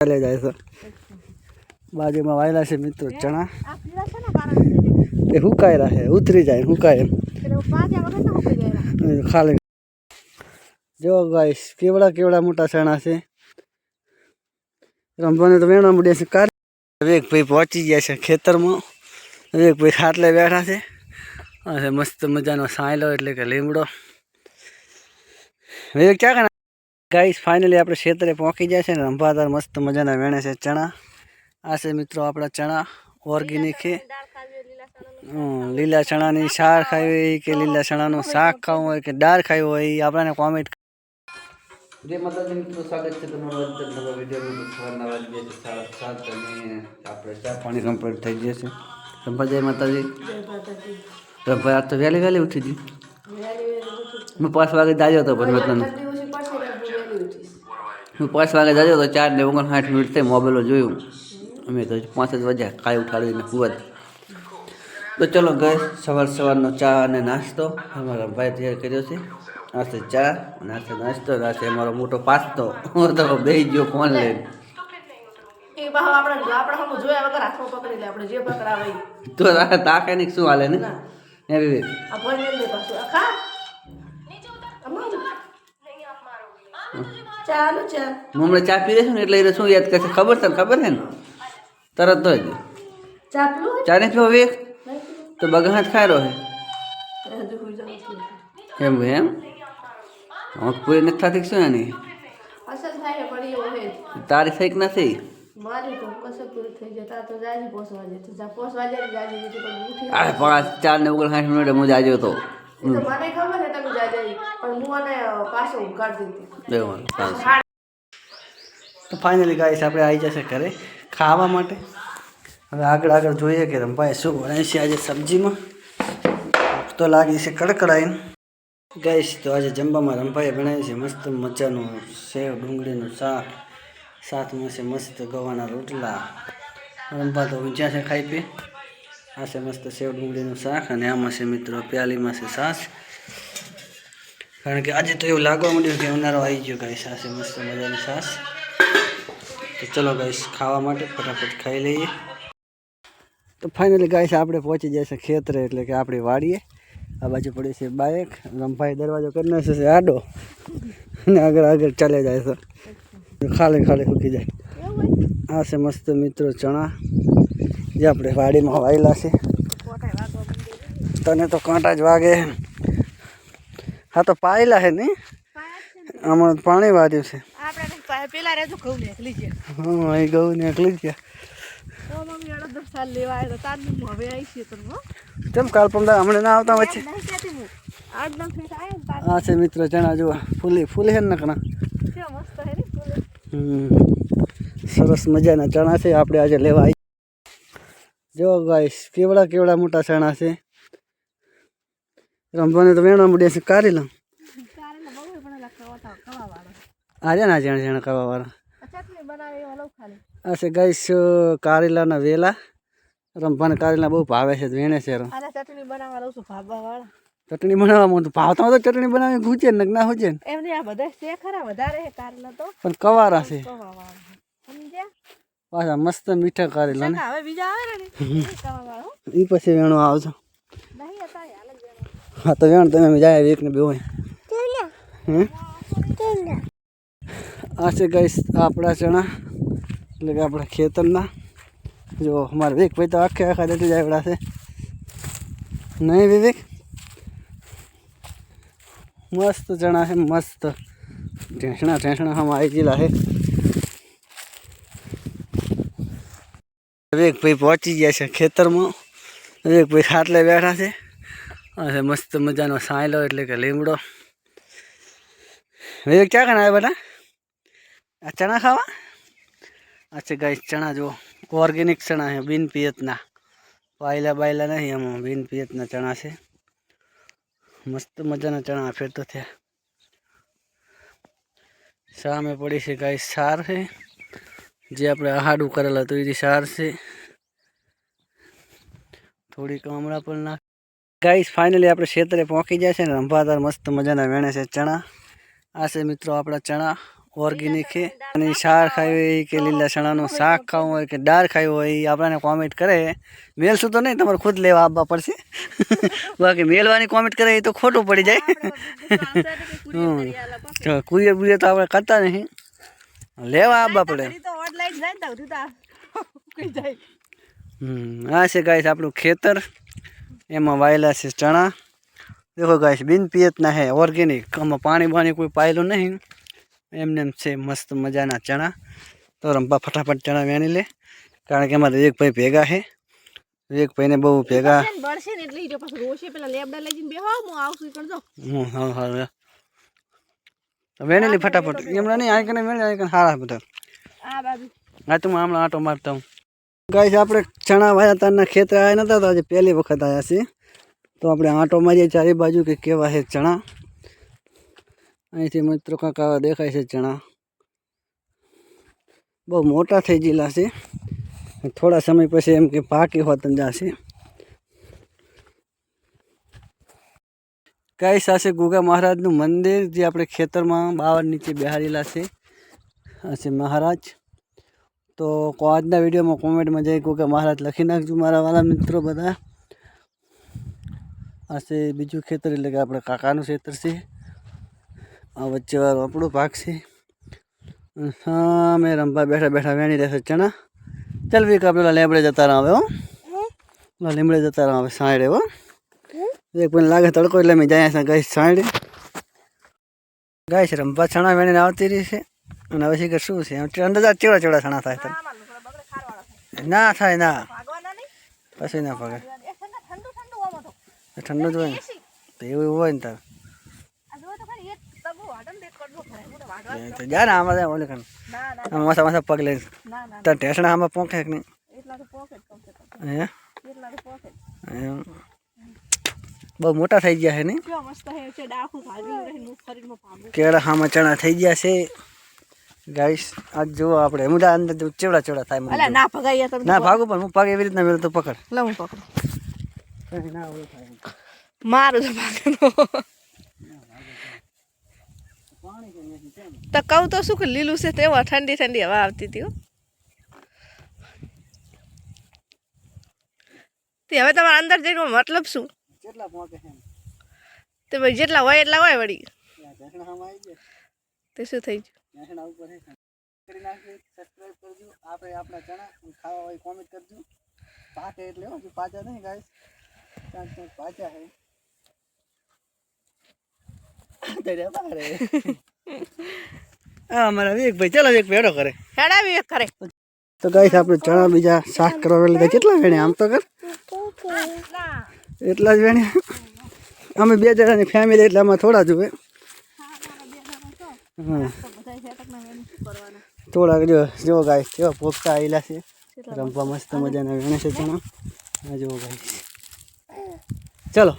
ચાલે જાય છે બાજુમાં વાયેલા છે મિત્રો ચણા એ હુકાયેલા છે ઉતરી જાય હુકાય ખાલી જો ગાઈસ કેવડા કેવડા મોટા ચણા છે રમવાને તો વેણા મળ્યા છે કાર એક ભાઈ પહોંચી ગયા છે ખેતરમાં એક ભાઈ ખાટલે બેઠા છે અને મસ્ત મજાનો સાયલો એટલે કે લીમડો વિવેક ક્યાં કરે ગાઈસ ફાઇનલી આપણે ખેતરે પહોંચી જાય છે ને રંભાદાર મસ્ત મજાના વેણે છે ચણા આ છે મિત્રો આપણા ચણા ઓર્ગેનિક છે લીલા ચણાની શાક ખાવી હોય કે લીલા ચણાનું શાક ખાવું હોય કે દાળ ખાવી હોય એ આપણને કોમેન્ટ જય માતાજી મિત્રો સ્વાગત છે તમારું નવા વિડીયોમાં સવારના વાગી ગયા છે 7:30 અને આપણે ચા પાણી કમ્પ્લીટ થઈ ગયા છે રંભા જય માતાજી રંભા આજ તો વહેલી વહેલી ઉઠી હતી હું 5 વાગે જાજો હતો પણ હું 5 વાગે જાજો હતો 4:59 થઈ મોબાઈલ જોયું અમે તો 5 જ વાગ્યા કાંઈ ઉઠાડીને કુવત તો ચલો ગઈ સવારનો ચા અને નાસ્તો અમારા ભાઈ તૈયાર કર્યો છે આ છે ચા અને આ છે નાસ્તો આ છે અમારો મોટો પાસ્તો હું તો બેસી ગયો ફોન લઈને તો તાકે શું હાલે ને હમણાં ચા પી રહેશું ને એટલે શું યાદ કરશે ખબર છે ને તરત જ ચા ને પીવો વેક તો બગાહાત ખાયરો હે એમ એમ પૂરી નથી થતી શું એની તારી થઈ નથી અરે 4:59 હું જાજો તો તો ફાઇનલી ગાઈસ આપણે આવી જશે ઘરે ખાવા માટે હવે આગળ જોઈએ કે રંભાઈ શું બનાવે છે આજે સબ્જીમાં તો લાગી છે કડકડાઈને ગાઈસ તો આજે જમવામાં રંભાઈએ બનાવી છે મસ્ત મજાનું સેવ ડુંગળીનું શાક સાથમાં છે મસ્ત ગવાના રોટલા રંભા તો ઊંચા છે ખાઈ પી આ છે મસ્ત સેવ ડુંગળીનું શાક અને આમાં છે મિત્રો પ્યાલીમાં છે છાશ કારણ કે આજે તો એવું લાગવા માંડ્યું કે ઉનાળો આવી ગયો ગાઈસ આ છે મસ્ત મજાની છાશ તો ચલો ગાઈસ ખાવા માટે ફટાફટ ખાઈ લઈએ તો ફાઇનલી ગાઈસ આપણે પહોંચી જાય છે ખેતરે એટલે કે આપણી વાડીએ આ બાજુ પડી છે બાઇક રંભાઈ દરવાજો કરી નાખે છે આડો અને આગળ ચાલે જાય છે ખાલી મૂકી જાય આ છે મસ્ત મિત્રો ચણા જે આપણે વાડીમાં વાયેલા છે તને તો કાંટા જ વાગે હા તો પાયેલા છે ને આમાં પાણી વાર્યું છે હા એ ઘઉં નીકળી ગયા કેમ કાલ પમદા હમણાં ના આવતા વચ્ચે હા છે મિત્રો ચણા જુઓ ફૂલી છે ને નકણા સરસ મજાના ચણા છે આપણે આજે લેવા આવી જો ગાઈસ કેવડા મોટા ચણા છે રમવાને તો વેણા મળ્યા છે કારેલા આજે ના જાણે કરવા વાળા આ છે ગાઈસ કારેલાના વેલા રંભાને કારેલા બહુ ભાવે છે વેણે છે ચટણી બનાવવામાં ભાવતા તો ચટણી બનાવી ગુજે ને ના ગુજે પણ કવારા છે પાછા મસ્ત મીઠા કારેલા ને એ પછી વેણો આવજો હા તો વેણ તમે જાય એક ને બે હોય આ છે ગાઈસ આપણા ચણા એટલે કે આપણા ખેતરના જો અમારે વિવેક ભાઈ તો આખા લેતી જાય એવડા છે નહીં વિવેક મસ્ત ચણા છે મસ્ત ઢેસણા આમાં આવી ગયેલા છે વિવેક ભાઈ પહોંચી ગયા છે ખેતરમાં વિવેક ભાઈ ખાટલે બેઠા છે અને મસ્ત મજાનો સાયલો એટલે કે લીમડો વિવેક ક્યાં કરે આવ્યા બેટા આ ચણા ખાવા अच्छा गाइस चना जो ऑर्गेनिक चना है बिन पियतना वायला बायला नहीं हम बिन पियतना चना से मस्त मजाना चना फिर तो थे सामे पड़ी से गाइस सार है जे अपने आहाडू करेला तो ये सार से थोड़ी कामड़ा पर ना गाइस फाइनली આપણે ક્ષેત્રે પહોંચી જાય છે ને રંભાદાર મસ્ત મજાના વેણે છે ચણા આ છે મિત્રો આપણા ચણા ઓર્ગેનિક છે અને શાક ખાવી હોય કે લીલા ચણાનું શાક ખાવું હોય કે દાળ ખાવી હોય એ આપણને કોમેન્ટ કરે. મેલશું તો નહીં, તમારે ખુદ લેવા આવવા પડશે. બાકી મેલવાની કોમેન્ટ કરે એ તો ખોટું પડી જાય. કુરિયર બુરિયર તો આપણે કરતા નહીં, લેવા આવવા પડે. આ છે ગાઈસ આપણું ખેતર, એમાં વાયેલા છે ચણા. દેખો ગાઈસ બિન પિયતના હે, ઓર્ગેનિક, આમાં પાણી બાણી કોઈ પાયેલું નહીં, એમને એમ છે મસ્ત મજાના ચણા. તો રંપા ફટાફટ ચણા વેણી લે, કારણ કે અમારે એક ભાઈ ભેગા છે, એક ભાઈને બહુ ભેગા. વેણી લે ફટાફટ, એમના નહીં આ કને વેણી, આ કને હારા બધા. હા તું હમણાં આટો મારતા હું. ગાઈસ આપણે ચણા વાયા તારના ખેતર આવ્યા નતા, તો આજે પહેલી વખત આવ્યા છીએ. તો આપણે આંટો મારીએ ચારે બાજુ કે કેવા છે ચણા. અહીંથી મિત્રો કાંક આવા દેખાય છે ચણા, બહુ મોટા થઈ ગયેલા છે. થોડા સમય પછી એમ કે પાકી હોત જશે. ગાઈસ આ છે ગુગા મહારાજનું મંદિર, જે આપણે ખેતરમાં બાવળ નીચે બેહારેલા છે. આ છે મહારાજ. તો આજના વિડીયોમાં કોમેન્ટમાં જઈ ગુગા મહારાજ લખી નાખજો મારા વાલા મિત્રો બધા. આ છે બીજું ખેતર, એટલે કે આપણે કાકાનું ખેતર છે. આ વચ્ચે વાળો આપણો ભાગ છે. સામે રંભા બેઠા બેઠા વેણી રહેશે ચણા. ચાલ વીક પેલા લેબડે જતા રહે હો, પેલા લીમડે જતા રહે સાંડે હો. એક પણ લાગે તડકો એટલે મેં જાય છે ગાઈસ સાંડે. ગાઈસ રંભા ચણા વેણીને આવતી રહી છે. અને હવે શીખર શું છે અંદાજ ચેવડા ચેવડા ચણા થાય તમે? ના થાય, ના પછી ના પગે, ઠંડુ જ હોય ને, તો એવું હોય ને તાર જા ને આમાં ઓલે કણ મસા મસા પગ લઈને તાર ઢેસણા આમાં પોંખે કે નહીં? બહુ મોટા થઈ ગયા છે નહીં? કેળા આમાં ચણા થઈ ગયા છે ગાઈસ. આજ જુઓ આપણે મુદા અંદર ચેવડા ચેવડા થાય. ના ભાગું પણ હું પગ એવી રીતના મેળવું તો પકડ. હું પકડ મારું તો કહું તો શું કે લીલું છે તેવા ઠંડી ઠંડી હવા આવતી હતી. તે હવે તમારે અંદર જઈને મતલબ શું? તે ભાઈ જેટલા હોય એટલા હોય વળી. તે શું થઈ ગયું? આપણે આપણા ચણા ખાવા હોય કોમેન્ટ કરજો. પાકે એટલે પાચા નહીં ગાઈસ, પાચા હે. અમારા વિવેક ભાઈ ચાલો એક ભેડો કરે, હેડા વિવેક કરે. તો ગાઈસ આપણે ચણા બીજા શાક કરવા લીધા. કેટલા વેણે આમ તો કર, એટલા જ વેણે. અમે 2 જણાની ફેમિલી એટલે આમાં થોડા જોવે. હા થોડાક જો ગાઈસ કેવા પોપટા આવેલા છે. રંભા મસ્ત મજાના વેણે છે ચણા. હા જો ગાઈસ ચલો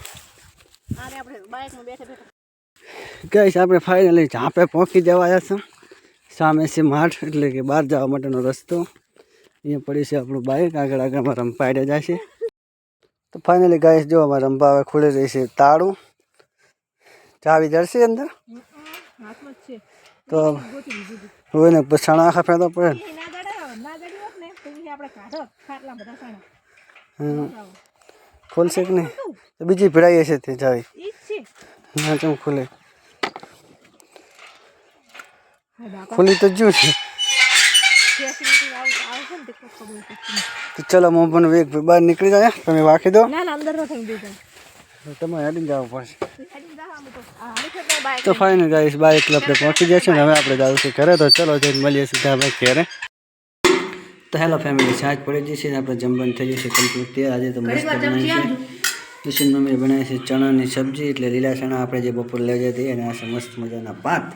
ગાઈસ આપણે ફાઇનલી ઝાપે પહોંચી જવાયા છે. સામે છે માઠ, એટલે કે બહાર જવા માટેનો રસ્તો. અહીંયા પડી છે આપણું બાઇક, આગળ આગળમાં રંભા આડે જાય છે. તો ફાઇનલી ગાઈસ જો અમારા રંભા હવે ખુલી રહી છે તાળું. ચાવી જડશે અંદર તો હોય ને ચણા આખા ફેંદો પડે. ખોલશે કે નહીં? તો બીજી ભીડાઈ હશે તે ચાવી. ના કેમ ખુલે? ખુલી તો જ્યું છે. તો ચલો મોહન વેગ બહાર નીકળી જાય, તમે વાંકી દો. તમારે હેડીને જવું પડશે. તો ફાઇનલ ગાઈસ બાઇક આપણે પહોંચી જાય છે ને હવે આપણે જવું છે ઘરે. તો ચલો જઈને મળીએ સીધા ભાઈ ઘરે. તો હેલો ફેમિલી, સાંજ પડી જશે ને આપણે જમવાનું થઈ જશે કમ્પ્લીટ. આજે તો મસ્ત બનાવી છે કિશન મમ્મીએ બનાવી છે ચણાની સબ્જી, એટલે લીલા ચણા આપણે જે બપોર લઈ જતી હતી, અને આ છે મસ્ત મજાના ભાત.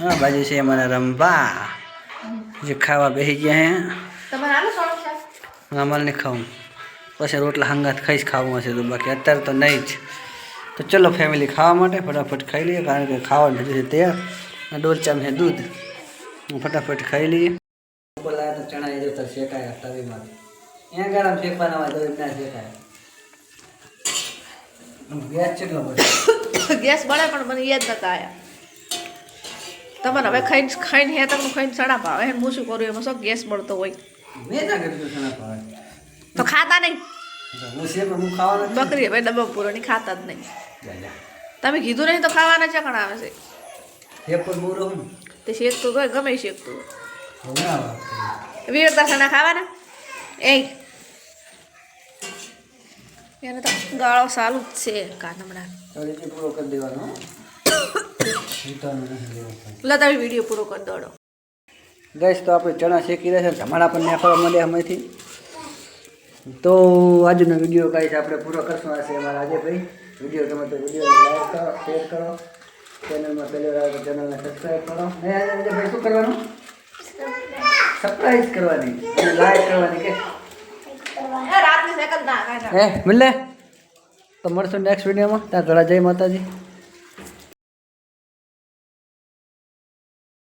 આ બાજુ છે અમારા રંભા જે ખાવા બેસી ગયા હે. અમારે નહીં ખાવું, પછી રોટલા હંગાત ખાઈશ ખાવું હશે તો, બાકી અત્યારે તો નહીં જ. તો ચલો ફેમિલી ખાવા માટે ફટાફટ ખાઈ લઈએ, કારણ કે ખાવાનું થતું છે તૈયાર. ડોલચામ છે દૂધ, ફટાફટ ખાઈ લઈએ. બોલાયા તો ચણા એ જતા શેકાયા તવીમાં, અહીંયા ગરમ ફેંકવાના હોય તો ના શેકાય. ગેસ કેટલો બધો ગેસ બળે પણ મને યાદ નતા આવ્યા. તમારે હવે ખાઈને હે તમને ખાઈને સણા ભાવે હે હું શું કરું એમાં શું ગેસ મળતો હોય મેં ના કીધું સણા ભાવે તો ખાતા નહીં હું છે પણ હું ખાવાનો જ બકરી હવે ડબ્બો પૂરો નહીં ખાતા જ નહીં છું. તમે કીધું નહીં તો ખાવાના ચકણ આવે છે એ પણ બહુ રહું તે શેકતું હોય ગમે એ શેકતું હવે ના વાત વીરતા સણા ખાવાના એ એને તો ગાળો ચાલુ જ છે કાનમડા કરી પૂરો કરી દેવાનો ઉતારનું નથી લેવાનું. લો તમે વિડીયો પૂરો કરી દોડો ગઈશ તો આપણે ચણા શેકી રહ્યા છે ધમાડા પણ નાખવા મળ્યા હમેથી. તો આજનો વિડીયો ગાઈશ આપણે પૂરો કરશું. આ છે અમારા અજયભાઈ. વિડીયો ગમે તો વિડીયોને લાઈક કરો, શેર કરો, ચેનલમાં પહેલી વાર આવે તો ચેનલને સબસ્ક્રાઈબ કરો. ને અજયભાઈ શું કરવાનું? સરપ્રાઈઝ કરવાની અને લાઈક કરવાની કે રાતની સેકન્ડ ના હે મિલે તો મળશું નેક્સ્ટ વિડીયોમાં. ત્યાં ઘણા જય માતાજી.